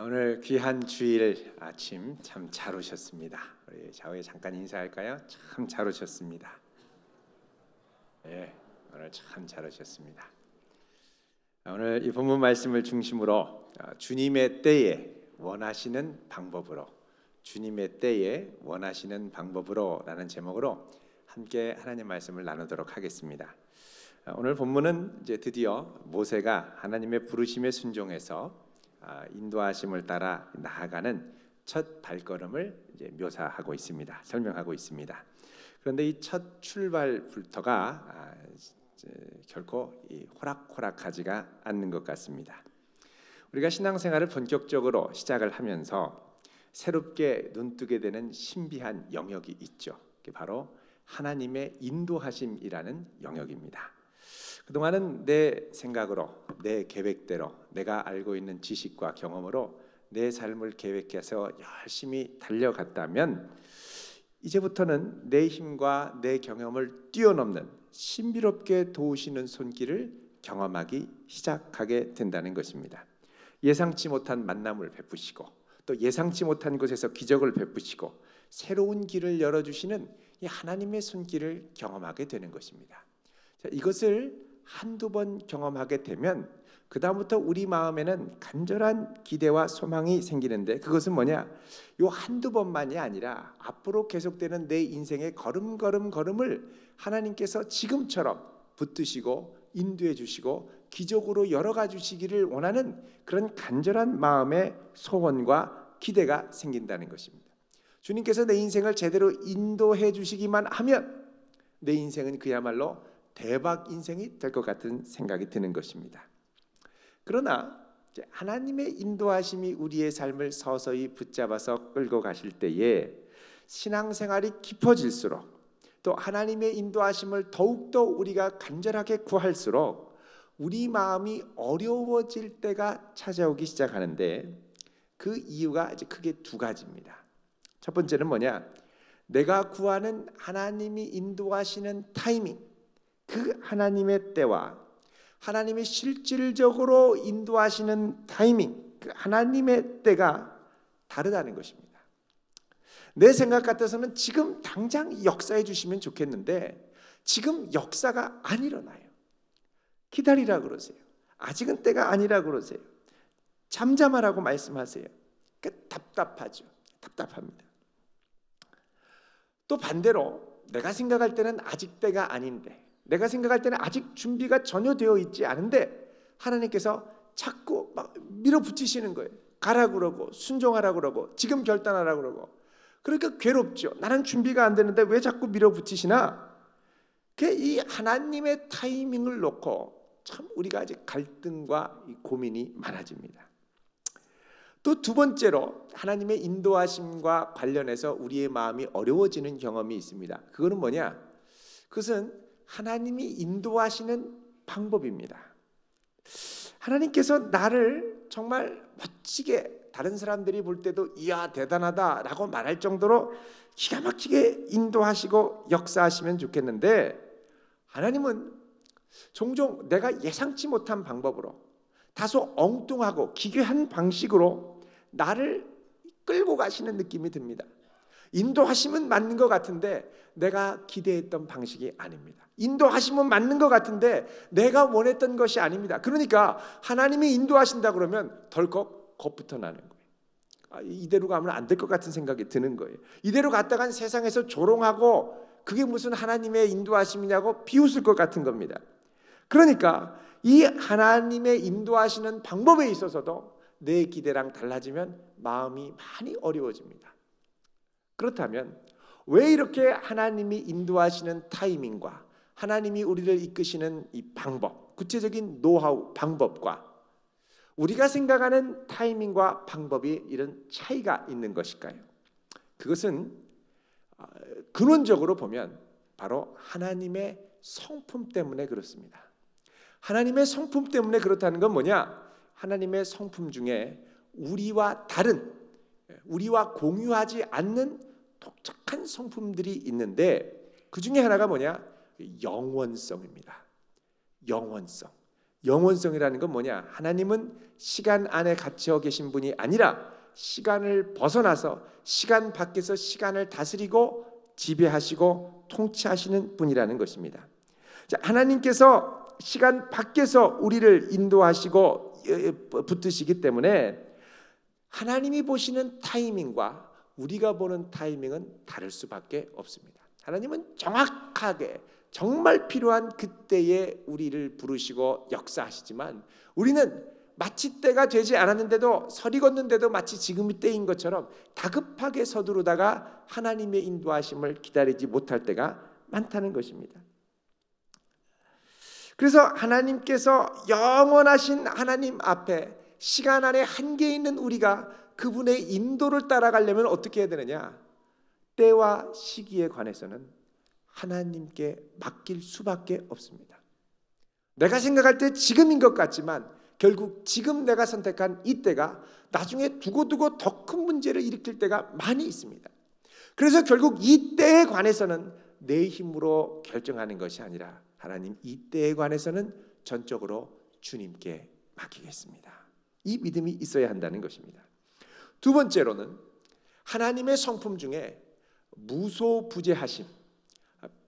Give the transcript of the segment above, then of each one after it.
오늘 귀한 주일 아침 참 잘 오셨습니다. 우리 좌우에 잠깐 인사할까요? 참 잘 오셨습니다. 오늘 참 잘 오셨습니다. 오늘 이 본문 말씀을 중심으로 주님의 때에 원하시는 방법으로, 주님의 때에 원하시는 방법으로라는 제목으로 함께 하나님 말씀을 나누도록 하겠습니다. 오늘 본문은 이제 드디어 모세가 하나님의 부르심에 순종해서 인도하심을 따라 나아가는 첫 발걸음을 이제 묘사하고 있습니다. 설명하고 있습니다. 그런데 이 첫 출발부터가 결코 호락호락하지가 않는 것 같습니다. 우리가 신앙생활을 본격적으로 시작을 하면서 새롭게 눈뜨게 되는 신비한 영역이 있죠. 그게 바로 하나님의 인도하심이라는 영역입니다. 그동안은 내 생각으로, 내 계획대로, 내가 알고 있는 지식과 경험으로 내 삶을 계획해서 열심히 달려갔다면 이제부터는 내 힘과 내 경험을 뛰어넘는 신비롭게 도우시는 손길을 경험하기 시작하게 된다는 것입니다. 예상치 못한 만남을 베푸시고 또 예상치 못한 곳에서 기적을 베푸시고 새로운 길을 열어주시는 이 하나님의 손길을 경험하게 되는 것입니다. 자, 이것을 한두 번 경험하게 되면 그 다음부터 우리 마음에는 간절한 기대와 소망이 생기는데, 그것은 뭐냐? 요 한두 번만이 아니라 앞으로 계속되는 내 인생의 걸음을 하나님께서 지금처럼 붙드시고 인도해 주시고 기적으로 열어가 주시기를 원하는 그런 간절한 마음의 소원과 기대가 생긴다는 것입니다. 주님께서 내 인생을 제대로 인도해 주시기만 하면 내 인생은 그야말로 대박 인생이 될 것 같은 생각이 드는 것입니다. 그러나 하나님의 인도하심이 우리의 삶을 서서히 붙잡아서 끌고 가실 때에 신앙생활이 깊어질수록, 또 하나님의 인도하심을 더욱더 우리가 간절하게 구할수록 우리 마음이 어려워질 때가 찾아오기 시작하는데, 그 이유가 이제 크게 두 가지입니다. 첫 번째는 뭐냐? 내가 구하는 하나님이 인도하시는 타이밍, 그 하나님의 때와 하나님이 실질적으로 인도하시는 타이밍, 그 하나님의 때가 다르다는 것입니다. 내 생각 같아서는 지금 당장 역사해 주시면 좋겠는데 지금 역사가 안 일어나요. 기다리라 그러세요. 아직은 때가 아니라 그러세요. 잠잠하라고 말씀하세요. 답답하죠. 답답합니다. 또 반대로 내가 생각할 때는 아직 때가 아닌데, 내가 생각할 때는 아직 준비가 전혀 되어 있지 않은데 하나님께서 자꾸 막 밀어붙이시는 거예요. 가라 그러고 순종하라 그러고 지금 결단하라 그러고. 그러니까 괴롭죠. 나는 준비가 안 되는데 왜 자꾸 밀어붙이시나? 이 하나님의 타이밍을 놓고 참 우리가 아직 갈등과 고민이 많아집니다. 또 두 번째로 하나님의 인도하심과 관련해서 우리의 마음이 어려워지는 경험이 있습니다. 그거는 뭐냐? 그것은 하나님이 인도하시는 방법입니다. 하나님께서 나를 정말 멋지게 다른 사람들이 볼 때도 이야 대단하다라고 말할 정도로 기가 막히게 인도하시고 역사하시면 좋겠는데, 하나님은 종종 내가 예상치 못한 방법으로 다소 엉뚱하고 기괴한 방식으로 나를 끌고 가시는 느낌이 듭니다. 인도하심은 맞는 것 같은데 내가 기대했던 방식이 아닙니다. 인도하심은 맞는 것 같은데 내가 원했던 것이 아닙니다. 그러니까 하나님이 인도하신다 그러면 덜컥 겁부터 나는 거예요. 이대로 가면 안 될 것 같은 생각이 드는 거예요. 이대로 갔다간 세상에서 조롱하고 그게 무슨 하나님의 인도하심이냐고 비웃을 것 같은 겁니다. 그러니까 이 하나님의 인도하시는 방법에 있어서도 내 기대랑 달라지면 마음이 많이 어려워집니다. 그렇다면 왜 이렇게 하나님이 인도하시는 타이밍과 하나님이 우리를 이끄시는 이 방법, 구체적인 노하우, 방법과 우리가 생각하는 타이밍과 방법이 이런 차이가 있는 것일까요? 그것은 근원적으로 보면 바로 하나님의 성품 때문에 그렇습니다. 하나님의 성품 때문에 그렇다는 건 뭐냐? 하나님의 성품 중에 우리와 다른, 우리와 공유하지 않는 독특한 성품들이 있는데 그 중에 하나가 뭐냐? 영원성입니다. 영원성. 영원성이라는 건 뭐냐? 하나님은 시간 안에 갇혀 계신 분이 아니라 시간을 벗어나서 시간 밖에서 시간을 다스리고 지배하시고 통치하시는 분이라는 것입니다. 자, 하나님께서 시간 밖에서 우리를 인도하시고 붙드시기 때문에 하나님이 보시는 타이밍과 우리가 보는 타이밍은 다를 수밖에 없습니다. 하나님은 정확하게 정말 필요한 그때에 우리를 부르시고 역사하시지만 우리는 마치 때가 되지 않았는데도 서리 걷는데도 마치 지금이 때인 것처럼 다급하게 서두르다가 하나님의 인도하심을 기다리지 못할 때가 많다는 것입니다. 그래서 하나님께서 영원하신 하나님 앞에 시간 안에 한계 있는 우리가 그분의 인도를 따라가려면 어떻게 해야 되느냐? 때와 시기에 관해서는 하나님께 맡길 수밖에 없습니다. 내가 생각할 때 지금인 것 같지만 결국 지금 내가 선택한 이 때가 나중에 두고두고 더 큰 문제를 일으킬 때가 많이 있습니다. 그래서 결국 이 때에 관해서는 내 힘으로 결정하는 것이 아니라 하나님 이 때에 관해서는 전적으로 주님께 맡기겠습니다. 이 믿음이 있어야 한다는 것입니다. 두 번째로는 하나님의 성품 중에 무소부재하심,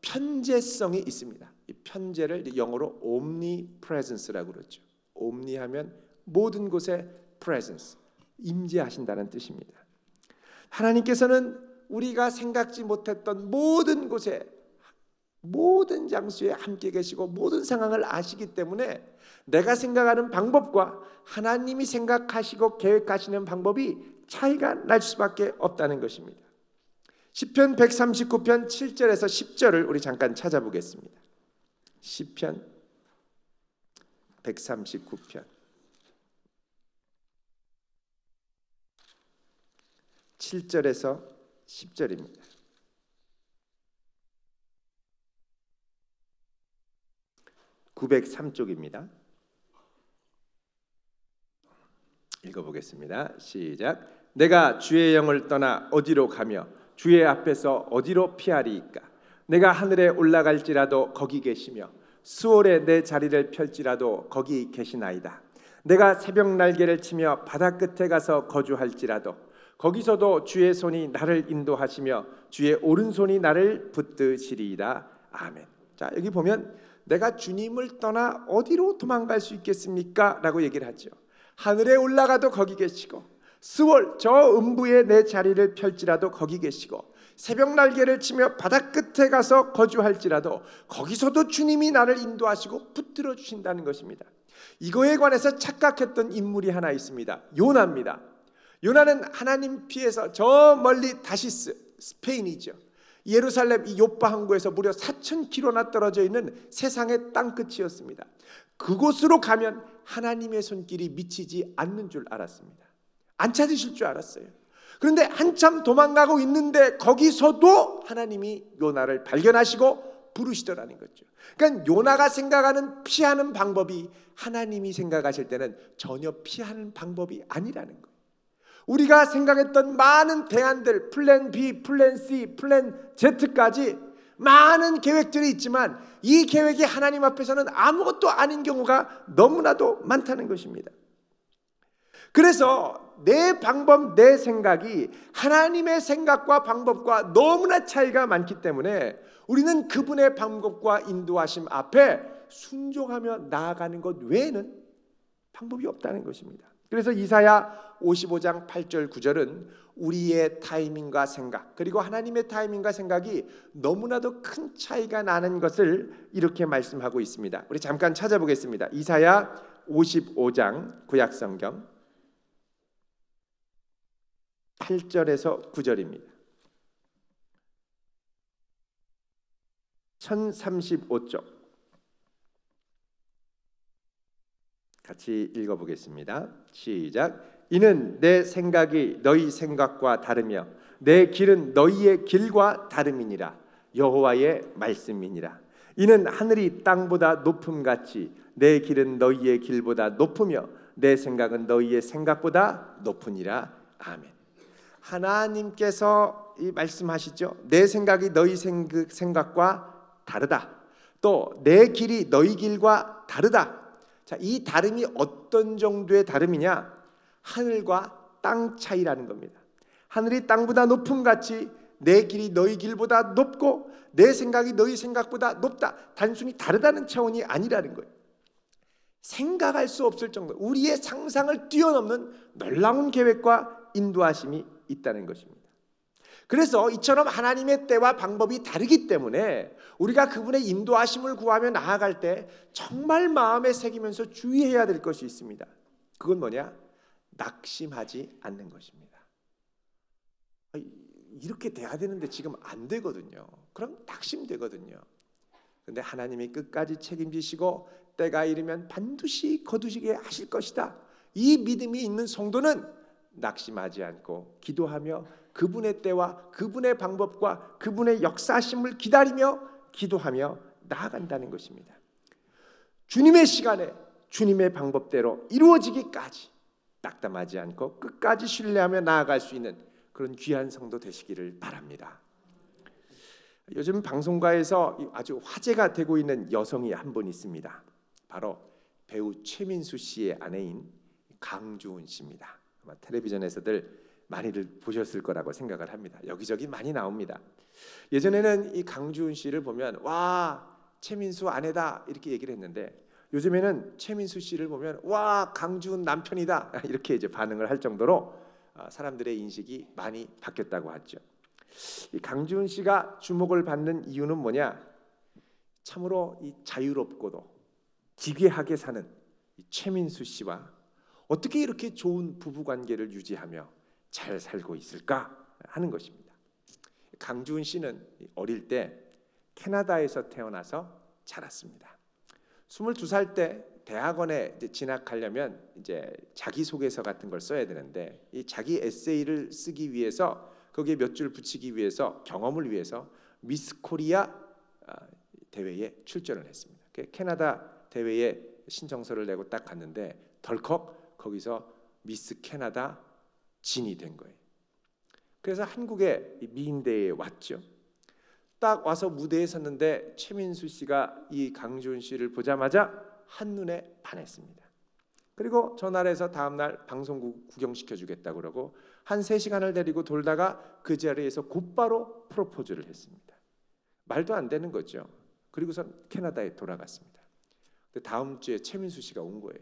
편재성이 있습니다. 이 편재를 영어로 omnipresence라고 그러죠. omni하면 모든 곳에 presence, 임재하신다는 뜻입니다. 하나님께서는 우리가 생각지 못했던 모든 곳에 모든 장소에 함께 계시고 모든 상황을 아시기 때문에 내가 생각하는 방법과 하나님이 생각하시고 계획하시는 방법이 차이가 날 수밖에 없다는 것입니다. 시편 139편 7절에서 10절을 우리 잠깐 찾아보겠습니다. 시편 139편 7절에서 10절입니다. (903쪽입니다) 읽어보겠습니다. 시작. 내가 주의 영을 떠나 어디로 가며 주의 앞에서 어디로 피하리이까? 내가 하늘에 올라갈지라도 거기 계시며 수월에 내 자리를 펼지라도 거기 계시나이다. 내가 새벽 날개를 치며 바다 끝에 가서 거주할지라도 거기서도 주의 손이 나를 인도하시며 주의 오른손이 나를 붙드시리이다. 아멘. 자, 여기 보면 내가 주님을 떠나 어디로 도망갈 수 있겠습니까? 라고 얘기를 하죠. 하늘에 올라가도 거기 계시고 스월 저 음부에 내 자리를 펼지라도 거기 계시고 새벽 날개를 치며 바다 끝에 가서 거주할지라도 거기서도 주님이 나를 인도하시고 붙들어 주신다는 것입니다. 이거에 관해서 착각했던 인물이 하나 있습니다. 요나입니다. 요나는 하나님 피해서 저 멀리 다시스, 스페인이죠. 예루살렘 이 요파 항구에서 무려 4,000km나 떨어져 있는 세상의 땅끝이었습니다. 그곳으로 가면 하나님의 손길이 미치지 않는 줄 알았습니다. 안 찾으실 줄 알았어요. 그런데 한참 도망가고 있는데 거기서도 하나님이 요나를 발견하시고 부르시더라는 거죠. 그러니까 요나가 생각하는 피하는 방법이 하나님이 생각하실 때는 전혀 피하는 방법이 아니라는 거예요. 우리가 생각했던 많은 대안들, 플랜 B, 플랜 C, 플랜 Z까지 많은 계획들이 있지만 이 계획이 하나님 앞에서는 아무것도 아닌 경우가 너무나도 많다는 것입니다. 그래서 내 방법, 내 생각이 하나님의 생각과 방법과 너무나 차이가 많기 때문에 우리는 그분의 방법과 인도하심 앞에 순종하며 나아가는 것 외에는 방법이 없다는 것입니다. 그래서 이사야 55장 8절 9절은 우리의 타이밍과 생각 그리고 하나님의 타이밍과 생각이 너무나도 큰 차이가 나는 것을 이렇게 말씀하고 있습니다. 우리 잠깐 찾아보겠습니다. 이사야 55장 구약성경 8절에서 9절입니다. 1035쪽 같이 읽어보겠습니다. 시작. 이는 내 생각이 너희 생각과 다르며 내 길은 너희의 길과 다름이니라. 여호와의 말씀이니라. 이는 하늘이 땅보다 높음같이 내 길은 너희의 길보다 높으며 내 생각은 너희의 생각보다 높으니라. 아멘. 하나님께서 이 말씀하시죠. 내 생각이 너희 생각과 다르다. 또 내 길이 너희 길과 다르다. 자, 이 다름이 어떤 정도의 다름이냐? 하늘과 땅 차이라는 겁니다. 하늘이 땅보다 높음 같이 내 길이 너희 길보다 높고 내 생각이 너희 생각보다 높다. 단순히 다르다는 차원이 아니라는 거예요. 생각할 수 없을 정도, 우리의 상상을 뛰어넘는 놀라운 계획과 인도하심이 있다는 것입니다. 그래서 이처럼 하나님의 때와 방법이 다르기 때문에 우리가 그분의 인도하심을 구하며 나아갈 때 정말 마음에 새기면서 주의해야 될 것이 있습니다. 그건 뭐냐? 낙심하지 않는 것입니다. 이렇게 돼야 되는데 지금 안 되거든요. 그럼 낙심되거든요. 그런데 하나님이 끝까지 책임지시고 때가 이르면 반드시 거두시게 하실 것이다. 이 믿음이 있는 성도는 낙심하지 않고 기도하며 그분의 때와 그분의 방법과 그분의 역사하심을 기다리며 기도하며 나아간다는 것입니다. 주님의 시간에 주님의 방법대로 이루어지기까지 낙담하지 않고 끝까지 신뢰하며 나아갈 수 있는 그런 귀한 성도 되시기를 바랍니다. 요즘 방송가에서 아주 화제가 되고 있는 여성이 한 분 있습니다. 바로 배우 최민수 씨의 아내인 강주은 씨입니다. 아마 텔레비전에서들 많이들 보셨을 거라고 생각을 합니다. 여기저기 많이 나옵니다. 예전에는 이 강주은 씨를 보면 와, 최민수 아내다 이렇게 얘기를 했는데 요즘에는 최민수 씨를 보면 와, 강주은 남편이다 이렇게 이제 반응을 할 정도로 사람들의 인식이 많이 바뀌었다고 하죠. 이 강주은 씨가 주목을 받는 이유는 뭐냐? 참으로 이 자유롭고도 기괴하게 사는 이 최민수 씨와 어떻게 이렇게 좋은 부부 관계를 유지하며 잘 살고 있을까 하는 것입니다. 강주은 씨는 어릴 때 캐나다에서 태어나서 자랐습니다. 22살 때 대학원에 이제 진학하려면 이제 자기소개서 같은 걸 써야 되는데 이 자기 에세이를 쓰기 위해서 거기에 몇 줄 붙이기 위해서 경험을 위해서 미스 코리아 대회에 출전을 했습니다. 캐나다 대회에 신청서를 내고 딱 갔는데 덜컥 거기서 미스 캐나다 진이 된 거예요. 그래서 한국에 미인대회에 왔죠. 딱 와서 무대에 섰는데 최민수 씨가 이 강주은 씨를 보자마자 한눈에 반했습니다. 그리고 전화를 다음 날 방송국 구경시켜 주겠다고 그러고 한 3시간을 데리고 돌다가 그 자리에서 곧바로 프로포즈를 했습니다. 말도 안 되는 거죠. 그리고선 캐나다에 돌아갔습니다. 근데 다음 주에 최민수 씨가 온 거예요.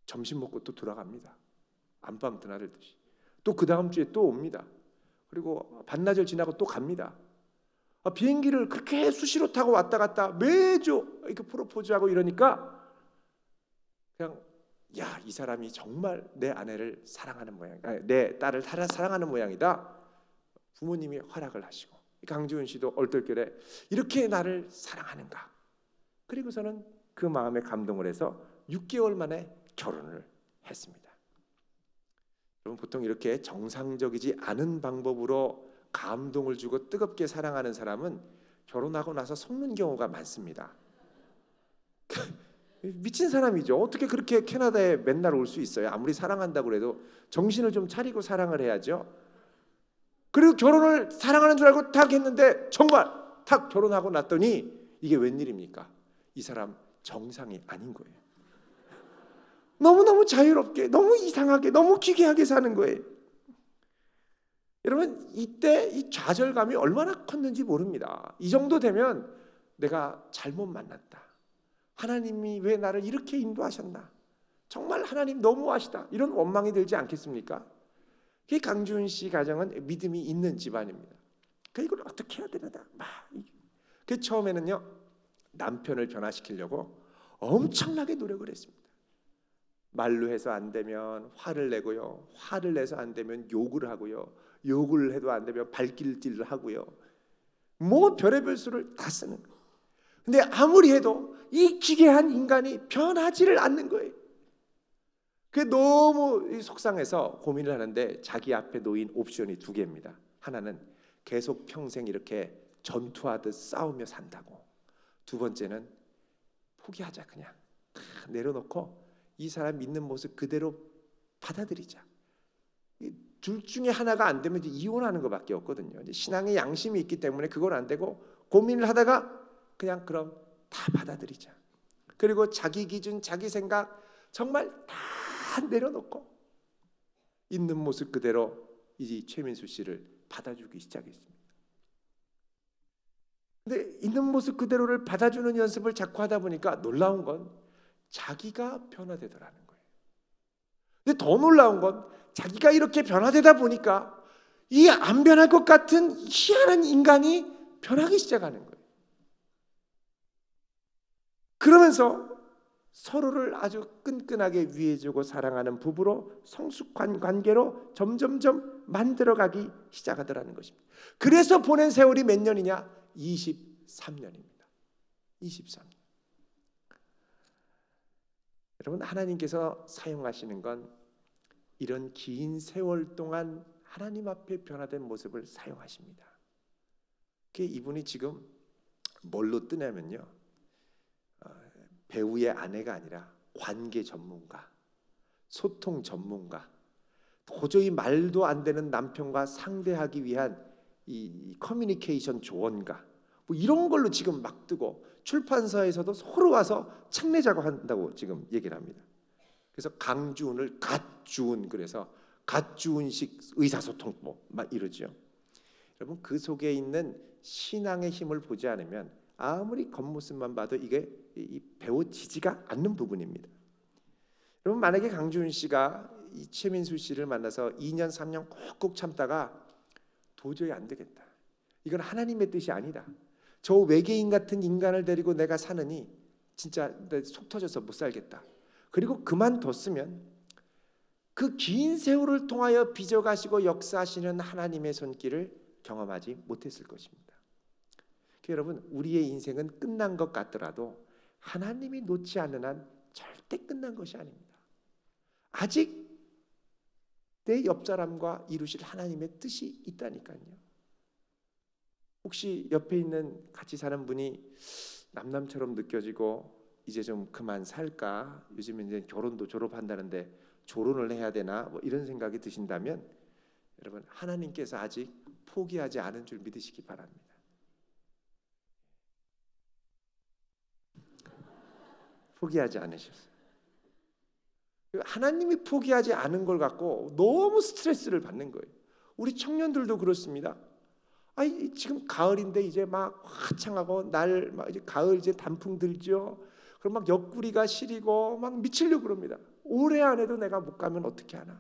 점심 먹고 또 돌아갑니다. 안방 드나들듯이. 또 그 다음 주에 또 옵니다. 그리고 반나절 지나고 또 갑니다. 비행기를 그렇게 수시로 타고 왔다 갔다 매주 이렇게 프로포즈하고 이러니까 그냥 야, 이 사람이 정말 내 아내를 사랑하는 모양, 내 딸을 사랑하는 모양이다. 부모님이 허락을 하시고 강주은 씨도 얼떨결에 이렇게 나를 사랑하는가. 그리고서는 그 마음에 감동을 해서 6개월 만에 결혼을 했습니다. 여러분, 보통 이렇게 정상적이지 않은 방법으로 감동을 주고 뜨겁게 사랑하는 사람은 결혼하고 나서 속는 경우가 많습니다. 미친 사람이죠. 어떻게 그렇게 캐나다에 맨날 올 수 있어요? 아무리 사랑한다고 해도 정신을 좀 차리고 사랑을 해야죠. 그리고 결혼을 사랑하는 줄 알고 탁 했는데 정말 탁 결혼하고 났더니 이게 웬일입니까? 이 사람 정상이 아닌 거예요. 너무너무 자유롭게, 너무 이상하게, 너무 기괴하게 사는 거예요. 여러분, 이때 이 좌절감이 얼마나 컸는지 모릅니다. 이 정도 되면 내가 잘못 만났다. 하나님이 왜 나를 이렇게 인도하셨나? 정말 하나님 너무하시다. 이런 원망이 들지 않겠습니까? 이 강주은 씨 가정은 믿음이 있는 집안입니다. 이걸 어떻게 해야 되나? 그 처음에는요, 남편을 변화시키려고 엄청나게 노력을 했습니다. 말로 해서 안 되면 화를 내고요, 화를 내서 안 되면 욕을 하고요, 욕을 해도 안 되면 발길질을 하고요, 뭐 별의별 수를 다 쓰는 거예요. 근데 아무리 해도 이 기괴한 인간이 변하지를 않는 거예요. 그게 너무 속상해서 고민을 하는데 자기 앞에 놓인 옵션이 2개입니다. 하나는 계속 평생 이렇게 전투하듯 싸우며 산다고. 2번째는 포기하자, 그냥 다 내려놓고 이 사람 믿는 모습 그대로 받아들이자. 둘 중에 하나가 안 되면 이제 이혼하는 것밖에 없거든요. 이제 신앙의 양심이 있기 때문에 그건 안 되고 고민을 하다가 그냥 그럼 다 받아들이자. 그리고 자기 기준, 자기 생각 정말 다 내려놓고 있는 모습 그대로 이 최민수 씨를 받아주기 시작했습니다. 근데 있는 모습 그대로를 받아주는 연습을 자꾸 하다 보니까 놀라운 건 자기가 변화되더라는 거예요. 근데 더 놀라운 건 자기가 이렇게 변화되다 보니까 이 안 변할 것 같은 희한한 인간이 변하기 시작하는 거예요. 그러면서 서로를 아주 끈끈하게 위해주고 사랑하는 부부로 성숙한 관계로 점점점 만들어가기 시작하더라는 것입니다. 그래서 보낸 세월이 몇 년이냐? 23년입니다. 23년. 여러분, 하나님께서 사용하시는 건 이런 긴 세월 동안 하나님 앞에 변화된 모습을 사용하십니다. 이분이 지금 뭘로 뜨냐면요, 배우의 아내가 아니라 관계 전문가, 소통 전문가, 도저히 말도 안 되는 남편과 상대하기 위한 이 커뮤니케이션 조언가, 뭐 이런 걸로 지금 막 뜨고 출판사에서도 서로 와서 책 내자고 한다고 지금 얘기를 합니다. 그래서 강주훈을 갓주훈, 그래서 갓주훈식 의사소통법 막 이러죠. 여러분, 그 속에 있는 신앙의 힘을 보지 않으면 아무리 겉모습만 봐도 이게 배워지지가 않는 부분입니다. 여러분, 만약에 강주훈 씨가 이 최민수 씨를 만나서 2년 3년 꾹꾹 참다가 도저히 안 되겠다, 이건 하나님의 뜻이 아니다, 저 외계인 같은 인간을 데리고 내가 사느니 진짜 속 터져서 못 살겠다, 그리고 그만뒀으면 그 긴 세월을 통하여 빚어가시고 역사하시는 하나님의 손길을 경험하지 못했을 것입니다. 여러분, 우리의 인생은 끝난 것 같더라도 하나님이 놓지 않는 한 절대 끝난 것이 아닙니다. 아직 내 옆사람과 이루실 하나님의 뜻이 있다니까요. 혹시 옆에 있는 같이 사는 분이 남남처럼 느껴지고 이제 좀 그만 살까, 요즘 이제 결혼도 졸업한다는데 조론을 해야 되나, 뭐 이런 생각이 드신다면 여러분, 하나님께서 아직 포기하지 않은 줄 믿으시기 바랍니다. 포기하지 않으셨어요. 하나님이 포기하지 않은 걸 갖고 너무 스트레스를 받는 거예요. 우리 청년들도 그렇습니다. 아니, 지금 가을인데 이제 막 화창하고 날 막 이제 가을 이제 단풍 들죠. 그럼 막 옆구리가 시리고 막 미치려고 그럽니다. 올해 안에도 내가 못 가면 어떻게 하나.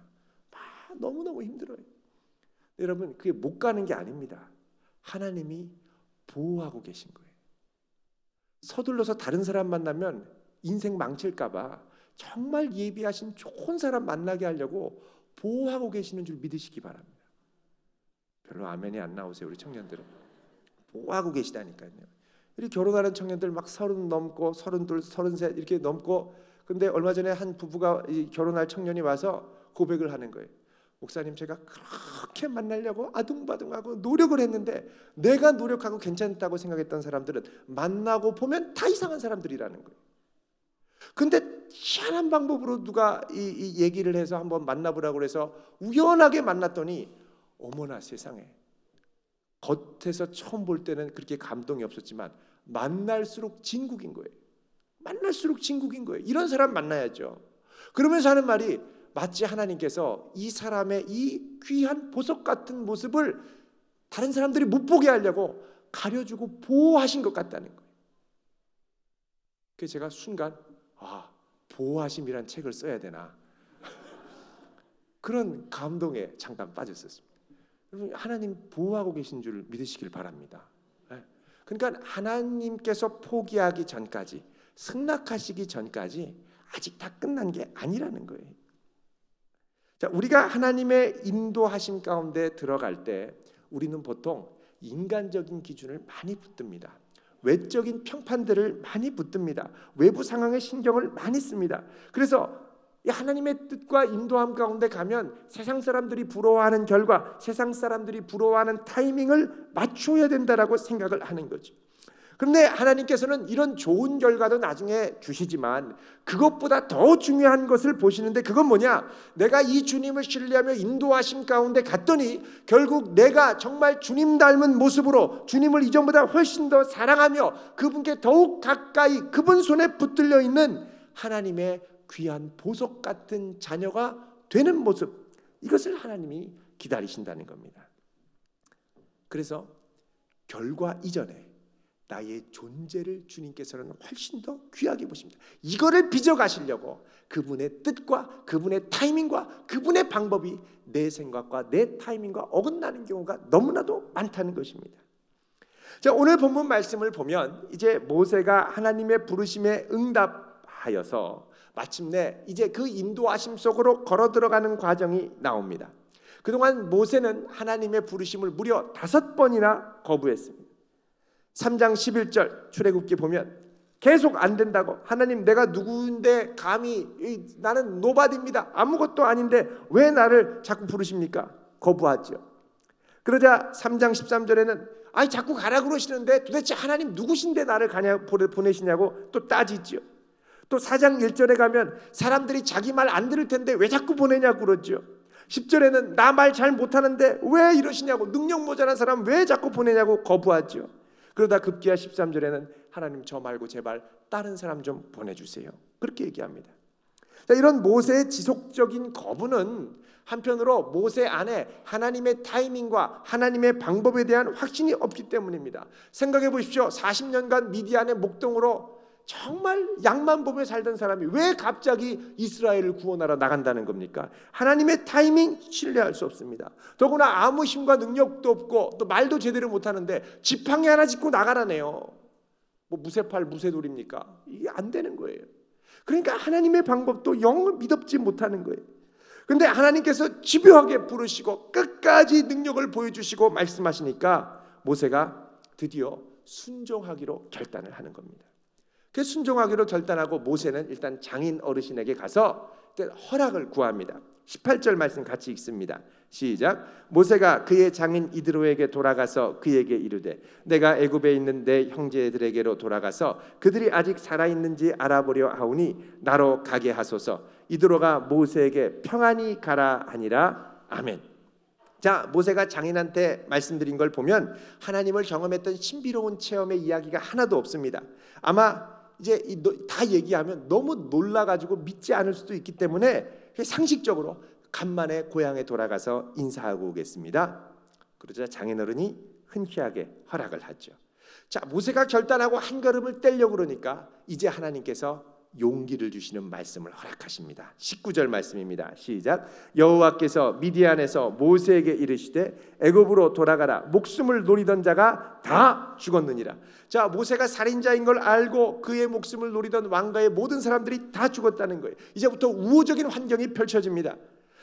막 너무너무 힘들어요. 여러분, 그게 못 가는 게 아닙니다. 하나님이 보호하고 계신 거예요. 서둘러서 다른 사람 만나면 인생 망칠까 봐 정말 예비하신 좋은 사람 만나게 하려고 보호하고 계시는 줄 믿으시기 바랍니다. 별로 아멘이 안 나오세요, 우리 청년들은. 보호하고 계시다니까요. 이렇게 결혼하는 청년들 막 30 넘고 32, 33 이렇게 넘고, 근데 얼마 전에 한 부부가 결혼할 청년이 와서 고백을 하는 거예요. 목사님, 제가 그렇게 만나려고 아둥바둥하고 노력을 했는데 내가 노력하고 괜찮다고 생각했던 사람들은 만나고 보면 다 이상한 사람들이라는 거예요. 근데 희한한 방법으로 누가 이 얘기를 해서 한번 만나보라고 해서 우연하게 만났더니 어머나 세상에, 겉에서 처음 볼 때는 그렇게 감동이 없었지만 만날수록 진국인 거예요. 만날수록 진국인 거예요. 이런 사람 만나야죠. 그러면서 하는 말이, 마치 하나님께서 이 사람의 이 귀한 보석 같은 모습을 다른 사람들이 못 보게 하려고 가려주고 보호하신 것 같다는 거예요. 그래서 제가 순간 보호하심이란 책을 써야 되나 그런 감동에 잠깐 빠졌었습니다. 여러분, 하나님 보호하고 계신 줄 믿으시길 바랍니다. 그러니까 하나님께서 포기하기 전까지, 승낙하시기 전까지 아직 다 끝난 게 아니라는 거예요. 자, 우리가 하나님의 인도하심 가운데 들어갈 때 우리는 보통 인간적인 기준을 많이 붙듭니다. 외적인 평판들을 많이 붙듭니다. 외부 상황에 신경을 많이 씁니다. 그래서 하나님의 뜻과 인도함 가운데 가면 세상 사람들이 부러워하는 결과, 세상 사람들이 부러워하는 타이밍을 맞춰야 된다라고 생각을 하는 거죠. 그런데 하나님께서는 이런 좋은 결과도 나중에 주시지만 그것보다 더 중요한 것을 보시는데, 그건 뭐냐? 내가 이 주님을 신뢰하며 인도하심 가운데 갔더니 결국 내가 정말 주님 닮은 모습으로 주님을 이전보다 훨씬 더 사랑하며 그분께 더욱 가까이 그분 손에 붙들려 있는 하나님의 귀한 보석 같은 자녀가 되는 모습, 이것을 하나님이 기다리신다는 겁니다. 그래서 결과 이전에 나의 존재를 주님께서는 훨씬 더 귀하게 보십니다. 이거를 빚어가시려고 그분의 뜻과 그분의 타이밍과 그분의 방법이 내 생각과 내 타이밍과 어긋나는 경우가 너무나도 많다는 것입니다. 자, 오늘 본문 말씀을 보면 이제 모세가 하나님의 부르심에 응답하여서 마침내 이제 그 인도하심 속으로 걸어 들어가는 과정이 나옵니다. 그동안 모세는 하나님의 부르심을 무려 5번이나 거부했습니다. 3장 11절 출애굽기 보면 계속 안 된다고, 하나님 내가 누구인데 감히, 나는 노바디입니다, 아무것도 아닌데 왜 나를 자꾸 부르십니까? 거부하죠. 그러자 3장 13절에는 아니 자꾸 가라 그러시는데 도대체 하나님 누구신데 나를 보내시냐고 또 따지죠. 또 4장 1절에 가면 사람들이 자기 말 안 들을 텐데 왜 자꾸 보내냐고 그러죠. 10절에는 나 말 잘 못하는데 왜 이러시냐고, 능력 모자란 사람 왜 자꾸 보내냐고 거부하죠. 그러다 급기야 13절에는 하나님 저 말고 제발 다른 사람 좀 보내주세요, 그렇게 얘기합니다. 자, 이런 모세의 지속적인 거부는 한편으로 모세 안에 하나님의 타이밍과 하나님의 방법에 대한 확신이 없기 때문입니다. 생각해 보십시오. 40년간 미디안의 목동으로 정말 양만 보며 살던 사람이 왜 갑자기 이스라엘을 구원하러 나간다는 겁니까? 하나님의 타이밍 신뢰할 수 없습니다. 더구나 아무 힘과 능력도 없고 또 말도 제대로 못하는데 지팡이 하나 짚고 나가라네요. 뭐 무쇠팔 무쇠돌입니까? 이게 안 되는 거예요. 그러니까 하나님의 방법도 영 믿업지 못하는 거예요. 그런데 하나님께서 집요하게 부르시고 끝까지 능력을 보여주시고 말씀하시니까 모세가 드디어 순종하기로 결단을 하는 겁니다. 그 순종하기로 결단하고 모세는 일단 장인 어르신에게 가서 허락을 구합니다. 18절 말씀 같이 읽습니다. 시작. 모세가 그의 장인 이드로에게 돌아가서 그에게 이르되 내가 애굽에 있는 내 형제들에게로 돌아가서 그들이 아직 살아있는지 알아보려 하오니 나로 가게 하소서. 이드로가 모세에게 평안히 가라 하니라. 아멘. 자, 모세가 장인한테 말씀드린 걸 보면 하나님을 경험했던 신비로운 체험의 이야기가 하나도 없습니다. 아마 이제 다 얘기하면 너무 놀라가지고 믿지 않을 수도 있기 때문에 상식적으로 간만에 고향에 돌아가서 인사하고 오겠습니다. 그러자 장인어른이 흔쾌하게 허락을 하죠. 자, 모세가 결단하고 한 걸음을 떼려고 그러니까 이제 하나님께서 용기를 주시는 말씀을 허락하십니다. 19절 말씀입니다. 시작. 여호와께서 미디안에서 모세에게 이르시되 애굽으로 돌아가라. 목숨을 노리던 자가 다 죽었느니라. 자, 모세가 살인자인 걸 알고 그의 목숨을 노리던 왕가의 모든 사람들이 다 죽었다는 거예요. 이제부터 우호적인 환경이 펼쳐집니다.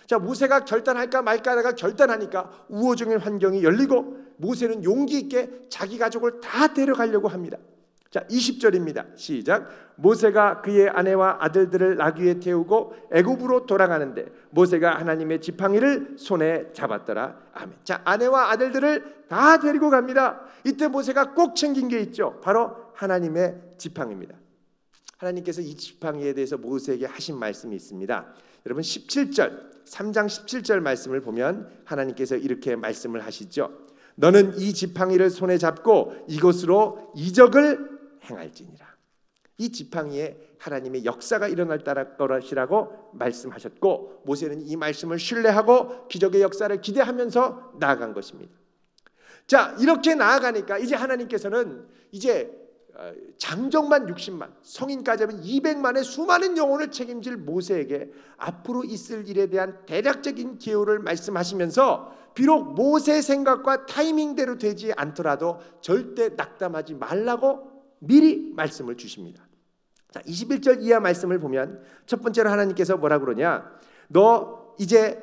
자, 모세가 결단할까 말까 하다가 결단하니까 우호적인 환경이 열리고 모세는 용기 있게 자기 가족을 다 데려가려고 합니다. 자, 20절입니다. 시작. 모세가 그의 아내와 아들들을 나귀에 태우고 애굽으로 돌아가는데 모세가 하나님의 지팡이를 손에 잡았더라. 아멘. 자, 아내와 아들들을 다 데리고 갑니다. 이때 모세가 꼭 챙긴 게 있죠. 바로 하나님의 지팡이입니다. 하나님께서 이 지팡이에 대해서 모세에게 하신 말씀이 있습니다. 여러분 17절, 3장 17절 말씀을 보면 하나님께서 이렇게 말씀을 하시죠. 너는 이 지팡이를 손에 잡고 이것으로 이적을 행할지니라. 이 지팡이에 하나님의 역사가 일어날 것이라고 말씀하셨고 모세는 이 말씀을 신뢰하고 기적의 역사를 기대하면서 나아간 것입니다. 자, 이렇게 나아가니까 이제 하나님께서는 이제 장정만 60만, 성인까지 하면 200만의 수많은 영혼을 책임질 모세에게 앞으로 있을 일에 대한 대략적인 기호를 말씀하시면서 비록 모세의 생각과 타이밍대로 되지 않더라도 절대 낙담하지 말라고 미리 말씀을 주십니다. 자, 21절 이하 말씀을 보면 첫 번째로 하나님께서 뭐라 그러냐? 너 이제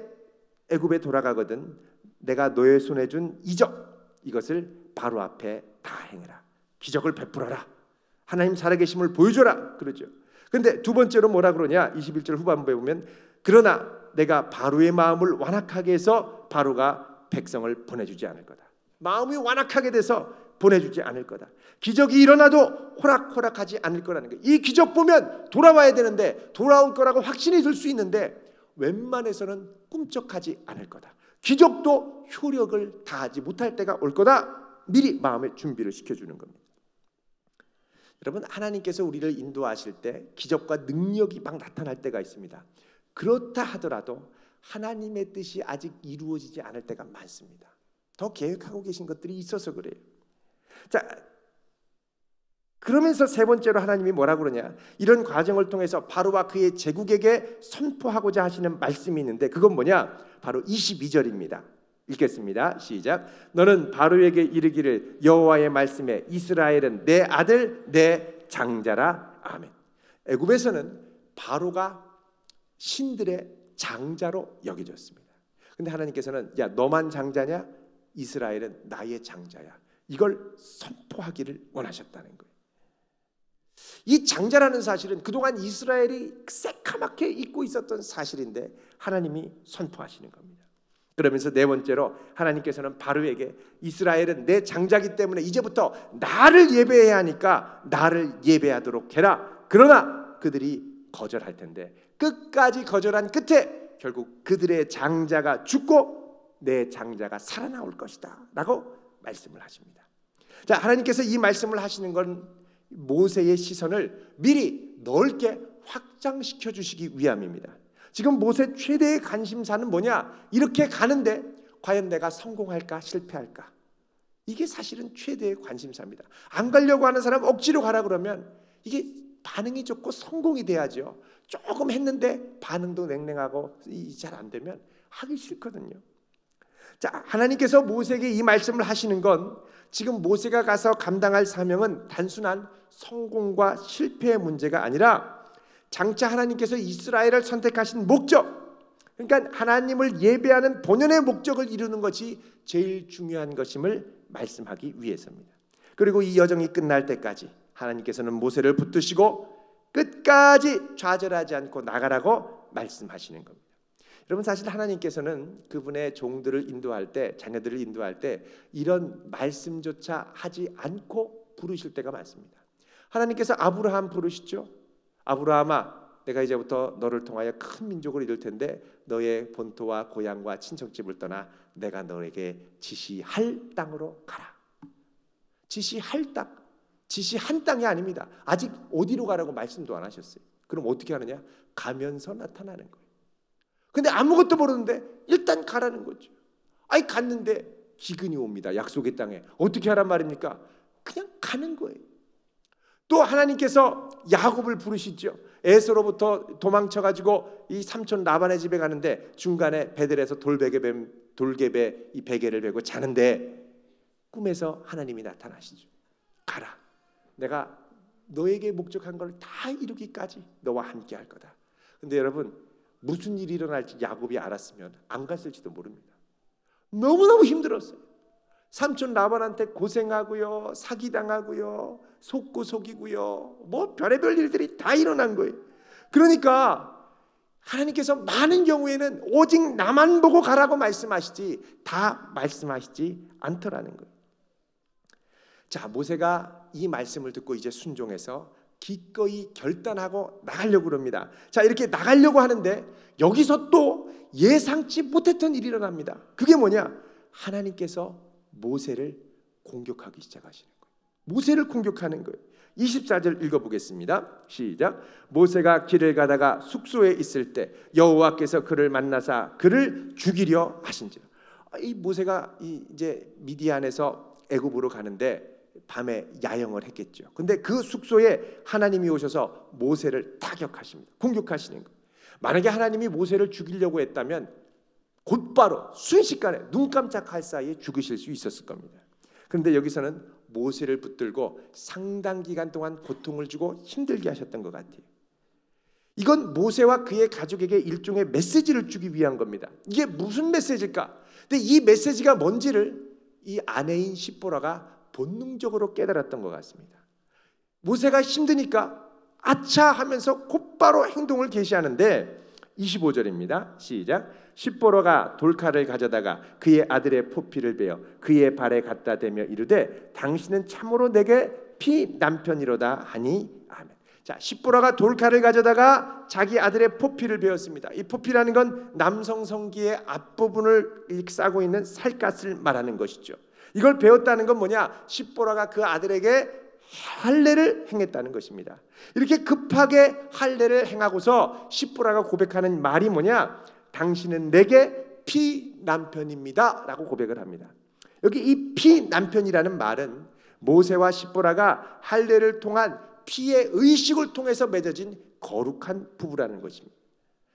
애굽에 돌아가거든 내가 너의 손에 준 이적 이것을 바로 앞에 다 행해라. 기적을 베풀어라. 하나님 살아계심을 보여줘라. 그러죠. 그런데 두 번째로 뭐라 그러냐? 21절 후반부에 보면 그러나 내가 바로의 마음을 완악하게 해서 바로가 백성을 보내주지 않을 거다. 마음이 완악하게 돼서 보내주지 않을 거다. 기적이 일어나도 호락호락하지 않을 거라는 거예요. 이 기적 보면 돌아와야 되는데, 돌아올 거라고 확신이 들 수 있는데 웬만해서는 꿈쩍하지 않을 거다. 기적도 효력을 다하지 못할 때가 올 거다. 미리 마음의 준비를 시켜주는 겁니다. 여러분, 하나님께서 우리를 인도하실 때 기적과 능력이 막 나타날 때가 있습니다. 그렇다 하더라도 하나님의 뜻이 아직 이루어지지 않을 때가 많습니다. 더 계획하고 계신 것들이 있어서 그래요. 자, 그러면서 세 번째로 하나님이 뭐라고 그러냐, 이런 과정을 통해서 바로와 그의 제국에게 선포하고자 하시는 말씀이 있는데, 그건 뭐냐, 바로 22절입니다. 읽겠습니다. 시작. 너는 바로에게 이르기를 여호와의 말씀에 이스라엘은 내 아들 내 장자라. 아멘. 애굽에서는 바로가 신들의 장자로 여겨졌습니다. 근데 하나님께서는 야, 너만 장자냐? 이스라엘은 나의 장자야. 이걸 선포하기를 원하셨다는 거예요. 이 장자라는 사실은 그동안 이스라엘이 새카맣게 잊고 있었던 사실인데 하나님이 선포하시는 겁니다. 그러면서 네 번째로 하나님께서는 바로에게 이스라엘은 내 장자기 때문에 이제부터 나를 예배해야 하니까 나를 예배하도록 해라. 그러나 그들이 거절할 텐데 끝까지 거절한 끝에 결국 그들의 장자가 죽고 내 장자가 살아나올 것이다 라고 말씀을 하십니다. 자, 하나님께서 이 말씀을 하시는 건 모세의 시선을 미리 넓게 확장시켜 주시기 위함입니다. 지금 모세 최대의 관심사는 뭐냐? 이렇게 가는데 과연 내가 성공할까 실패할까? 이게 사실은 최대의 관심사입니다. 안 가려고 하는 사람 억지로 가라 그러면 이게 반응이 좋고 성공이 돼야죠. 조금 했는데 반응도 냉랭하고 잘 안 되면 하기 싫거든요. 자, 하나님께서 모세에게 이 말씀을 하시는 건 지금 모세가 가서 감당할 사명은 단순한 성공과 실패의 문제가 아니라 장차 하나님께서 이스라엘을 선택하신 목적, 그러니까 하나님을 예배하는 본연의 목적을 이루는 것이 제일 중요한 것임을 말씀하기 위해서입니다. 그리고 이 여정이 끝날 때까지 하나님께서는 모세를 붙드시고 끝까지 좌절하지 않고 나가라고 말씀하시는 겁니다. 여러분, 사실 하나님께서는 그분의 종들을 인도할 때, 자녀들을 인도할 때 이런 말씀조차 하지 않고 부르실 때가 많습니다. 하나님께서 아브라함 부르시죠. 아브라함아, 내가 이제부터 너를 통하여 큰 민족을 이룰 텐데 너의 본토와 고향과 친척집을 떠나 내가 너에게 지시할 땅으로 가라. 지시할 땅, 지시한 땅이 아닙니다. 아직 어디로 가라고 말씀도 안 하셨어요. 그럼 어떻게 하느냐? 가면서 나타나는 거예요. 근데 아무것도 모르는데 일단 가라는 거죠. 아니, 갔는데 기근이 옵니다. 약속의 땅에. 어떻게 하란 말입니까? 그냥 가는 거예요. 또 하나님께서 야곱을 부르시죠. 에서로부터 도망쳐가지고 이 삼촌 라반의 집에 가는데 중간에 베들에서 돌개배 이 베개를 베고 자는데 꿈에서 하나님이 나타나시죠. 가라. 내가 너에게 목적한 걸 다 이루기까지 너와 함께 할 거다. 근데 여러분, 무슨 일이 일어날지 야곱이 알았으면 안 갔을지도 모릅니다. 너무너무 힘들었어요. 삼촌 라반한테 고생하고요, 사기당하고요, 속고 속이고요, 뭐 별의별 일들이 다 일어난 거예요. 그러니까 하나님께서 많은 경우에는 오직 나만 보고 가라고 말씀하시지 다 말씀하시지 않더라는 거예요. 자, 모세가 이 말씀을 듣고 이제 순종해서 기꺼이 결단하고 나가려고 합니다. 자, 이렇게 나가려고 하는데 여기서 또 예상치 못했던 일이 일어납니다. 그게 뭐냐? 하나님께서 모세를 공격하기 시작하시는 거예요. 모세를 공격하는 거예요. 24절 읽어보겠습니다. 시작. 모세가 길을 가다가 숙소에 있을 때 여호와께서 그를 만나사 그를 죽이려 하신지라. 이 모세가 이제 미디안에서 애굽으로 가는데 밤에 야영을 했겠죠. 근데 그 숙소에 하나님이 오셔서 모세를 타격하십니다. 공격하시는 거예요. 만약에 하나님이 모세를 죽이려고 했다면 곧바로 순식간에 눈 깜짝할 사이에 죽으실 수 있었을 겁니다. 그런데 여기서는 모세를 붙들고 상당 기간 동안 고통을 주고 힘들게 하셨던 것 같아요. 이건 모세와 그의 가족에게 일종의 메시지를 주기 위한 겁니다. 이게 무슨 메시지일까? 근데 이 메시지가 뭔지를 이 아내인 시보라가 본능적으로 깨달았던 것 같습니다. 모세가 힘드니까 아차 하면서 곧바로 행동을 개시하는데 25절입니다. 시작. 십보로가 돌칼을 가져다가 그의 아들의 포피를 베어 그의 발에 갖다 대며 이르되 당신은 참으로 내게 피 남편이로다 하니 아멘. 자, 십보라가 돌칼을 가져다가 자기 아들의 포피를 베었습니다. 이 포피라는 건 남성 성기의 앞부분을 싸고 있는 살갗을 말하는 것이죠. 이걸 베었다는 건 뭐냐? 십보라가 그 아들에게 할례를 행했다는 것입니다. 이렇게 급하게 할례를 행하고서 십보라가 고백하는 말이 뭐냐? 당신은 내게 피 남편입니다 라고 고백을 합니다. 여기 이 피 남편이라는 말은 모세와 십보라가 할례를 통한 피의 의식을 통해서 맺어진 거룩한 부부라는 것입니다.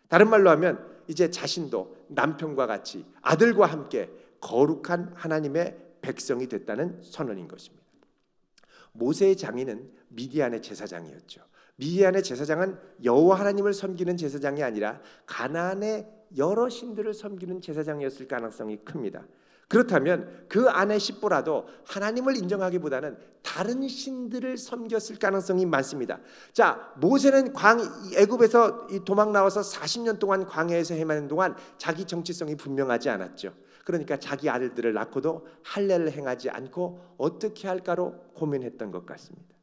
다른 말로 하면 이제 자신도 남편과 같이 아들과 함께 거룩한 하나님의 백성이 됐다는 선언인 것입니다. 모세의 장인은 미디안의 제사장이었죠. 미디안의 제사장은 여호와 하나님을 섬기는 제사장이 아니라 가나안의 여러 신들을 섬기는 제사장이었을 가능성이 큽니다. 그렇다면 그 아내 십보라도 하나님을 인정하기보다는 다른 신들을 섬겼을 가능성이 많습니다. 자, 모세는 애굽에서 도망 나와서 40년 동안 광야에서 헤매는 동안 자기 정체성이 분명하지 않았죠. 그러니까 자기 아들들을 낳고도 할례를 행하지 않고 어떻게 할까로 고민했던 것 같습니다.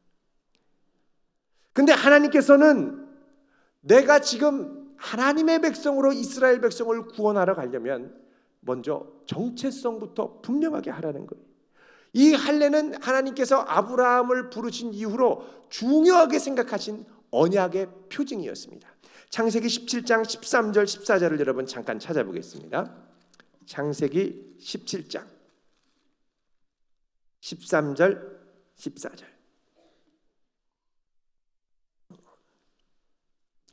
근데 하나님께서는 내가 지금 하나님의 백성으로 이스라엘 백성을 구원하러 가려면 먼저 정체성부터 분명하게 하라는 거예요. 이 할례는 하나님께서 아브라함을 부르신 이후로 중요하게 생각하신 언약의 표징이었습니다. 창세기 17장 13절 14절을 여러분 잠깐 찾아보겠습니다. 창세기 17장 13절 14절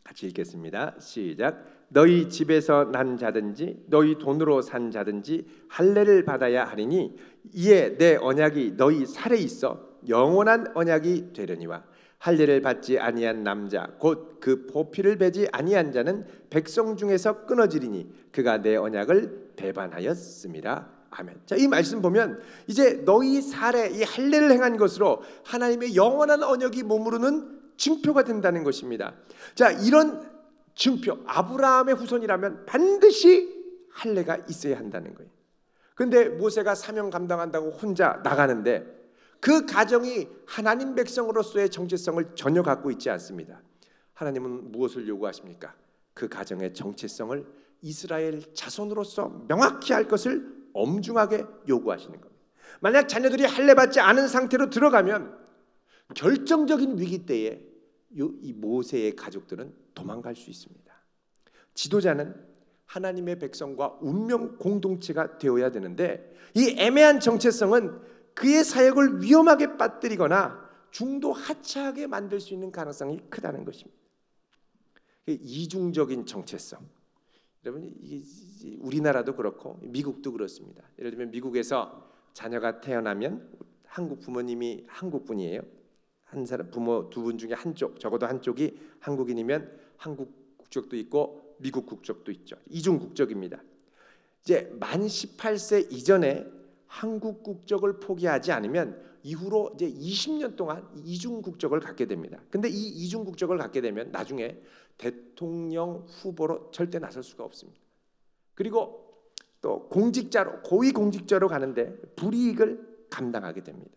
같이 읽겠습니다. 시작. 너희 집에서 난 자든지 너희 돈으로 산 자든지 할례를 받아야 하리니 이에 내 언약이 너희 살에 있어 영원한 언약이 되려니와 할례를 받지 아니한 남자 곧 그 포피를 베지 아니한 자는 백성 중에서 끊어지리니 그가 내 언약을 배반하였음이라. 아멘. 자, 이 말씀 보면 이제 너희 살에 이 할례를 행한 것으로 하나님의 영원한 언약이 머무르는 증표가 된다는 것입니다. 자, 이런 증표, 아브라함의 후손이라면 반드시 할례가 있어야 한다는 거예요. 그런데 모세가 사명 감당한다고 혼자 나가는데 그 가정이 하나님 백성으로서의 정체성을 전혀 갖고 있지 않습니다. 하나님은 무엇을 요구하십니까? 그 가정의 정체성을 이스라엘 자손으로서 명확히 할 것을 엄중하게 요구하시는 겁니다. 만약 자녀들이 할례 받지 않은 상태로 들어가면 결정적인 위기 때에 이 모세의 가족들은 도망갈 수 있습니다. 지도자는 하나님의 백성과 운명 공동체가 되어야 되는데 이 애매한 정체성은 그의 사역을 위험하게 빠뜨리거나 중도 하차하게 만들 수 있는 가능성이 크다는 것입니다. 이중적인 정체성. 여러분, 우리나라도 그렇고 미국도 그렇습니다. 예를 들면 미국에서 자녀가 태어나면 한국 부모님이 한국 분이에요. 한 사람 부모 두 분 중에 한쪽, 적어도 한쪽이 한국인이면 한국 국적도 있고 미국 국적도 있죠. 이중 국적입니다. 이제 만 18세 이전에 한국 국적을 포기하지 않으면 이후로 이제 20년 동안 이중 국적을 갖게 됩니다. 근데 이 이중 국적을 갖게 되면 나중에 대통령 후보로 절대 나설 수가 없습니다. 그리고 또 공직자로, 고위 공직자로 가는데 불이익을 감당하게 됩니다.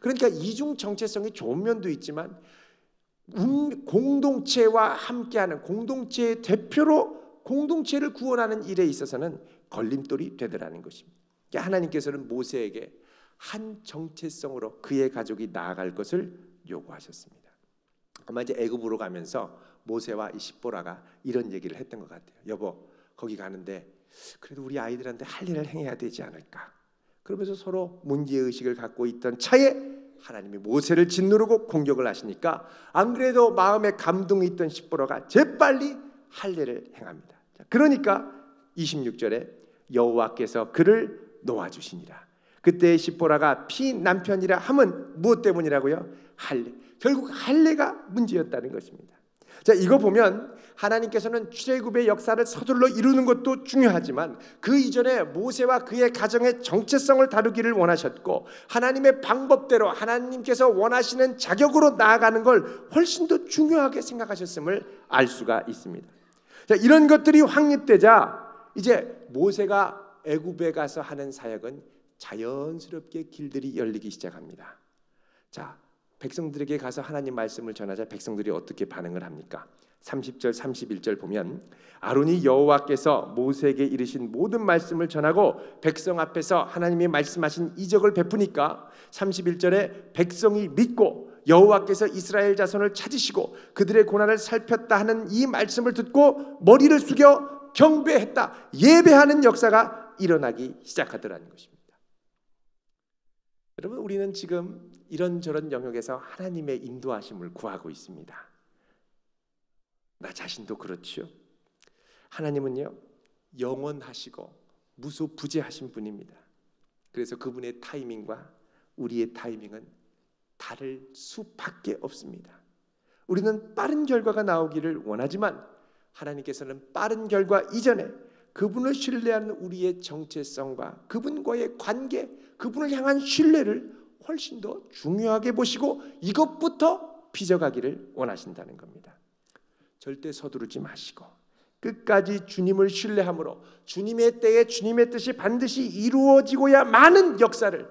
그러니까 이중 정체성이 좋은 면도 있지만 공동체와 함께하는 공동체의 대표로 공동체를 구원하는 일에 있어서는 걸림돌이 되더라는 것입니다. 하나님께서는 모세에게 한 정체성으로 그의 가족이 나아갈 것을 요구하셨습니다. 아마 이제 애굽으로 가면서 모세와 이 십보라가 이런 얘기를 했던 것 같아요. 여보, 거기 가는데 그래도 우리 아이들한테 할례를 행해야 되지 않을까? 그러면서 서로 문제의식을 갖고 있던 차에 하나님이 모세를 짓누르고 공격을 하시니까 안 그래도 마음에 감동이 있던 십보라가 재빨리 할례를 행합니다. 그러니까 26절에 여호와께서 그를 놓아주시니라. 그때 십보라가 피 남편이라 함은 무엇 때문이라고요? 할례. 결국 할례가 문제였다는 것입니다. 자, 이거 보면 하나님께서는 출애굽의 역사를 서둘러 이루는 것도 중요하지만 그 이전에 모세와 그의 가정의 정체성을 다루기를 원하셨고 하나님의 방법대로 하나님께서 원하시는 자격으로 나아가는 걸 훨씬 더 중요하게 생각하셨음을 알 수가 있습니다. 자, 이런 것들이 확립되자 이제 모세가 애굽에 가서 하는 사역은 자연스럽게 길들이 열리기 시작합니다. 자, 백성들에게 가서 하나님 말씀을 전하자 백성들이 어떻게 반응을 합니까? 30절 31절 보면 아론이 여호와께서 모세에게 이르신 모든 말씀을 전하고 백성 앞에서 하나님이 말씀하신 이적을 베푸니까 31절에 백성이 믿고 여호와께서 이스라엘 자손을 찾으시고 그들의 고난을 살폈다 하는 이 말씀을 듣고 머리를 숙여 경배했다, 예배하는 역사가 일어나기 시작하더라는 것입니다. 여러분, 우리는 지금 이런저런 영역에서 하나님의 인도하심을 구하고 있습니다. 나 자신도 그렇죠. 하나님은요, 영원하시고 무소부재하신 분입니다. 그래서 그분의 타이밍과 우리의 타이밍은 다를 수밖에 없습니다. 우리는 빠른 결과가 나오기를 원하지만 하나님께서는 빠른 결과 이전에 그분을 신뢰하는 우리의 정체성과 그분과의 관계, 그분을 향한 신뢰를 훨씬 더 중요하게 보시고 이것부터 빚어가기를 원하신다는 겁니다. 절대 서두르지 마시고 끝까지 주님을 신뢰함으로 주님의 때에 주님의 뜻이 반드시 이루어지고야 많은 역사를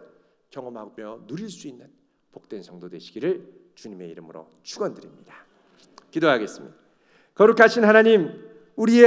경험하며 누릴 수 있는 복된 성도 되시기를 주님의 이름으로 축원드립니다. 기도하겠습니다. 거룩하신 하나님, 우리의